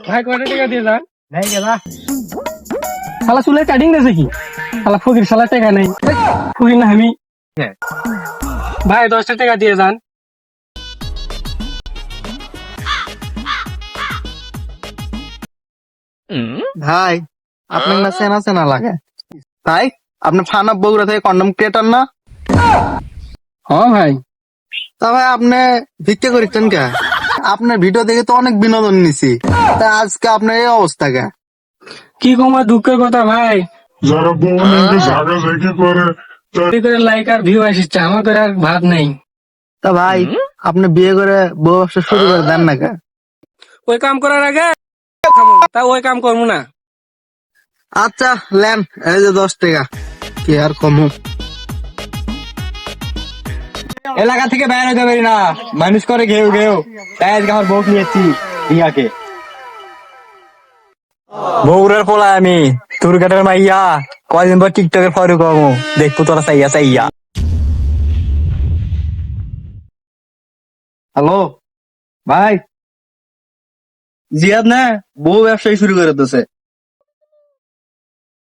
ভাই কয়টা টাকা দিয়ে যান? নাই গেলা শালা চুলে কাটিং দিয়েছে কি? শালা ফকির শালা টাকা নেই। ফকির না আমি। ভাই 10টা টাকা দিয়ে যান। ভাই আপনার না চেনা চেনা লাগে ভাই আপনি ফানা বগুড়া থেকে কন্ডম ক্রিয়েটার না হ্যাঁ ভাই। তা ভাই আপনি ভিক্ষা করছেন কে আপনার ভিডিও দেখে তো অনেক বিনোদন নিছি তা আজকে আপনার এই অবস্থা কে কি কমা দুঃখের কথা ভাই। যারা বউ নিয়ে ঝাঁকাঝাঁকি করে কি করে লাইক আর ভিউ আসছে, আমার করে আর ভাত নেই। তা ভাই আপনি বিয়ে করে বউ ব্যবসা শুরু করে দেন না কে ওই কাম করার আগে তা ওই কাম করবো না। আচ্ছা লেন এই যে 10 টাকা কি আর কমু এলাকা থেকে বাইরে হতে পারি না, মানুষ করে ঘেউ ঘেউ, তাই আজকে আমার বউ নিয়েছি রিয়াকে। বউরের পোলা আমি, তোর কাটার মাইয়া, কয়দিন পর টিকটকের ফরু কমু, দেখবো তোরা চাইয়া চাইয়া। হ্যালো ভাই জিয়াদ না বউ ব্যবসায়ী শুরু করে দিতেছে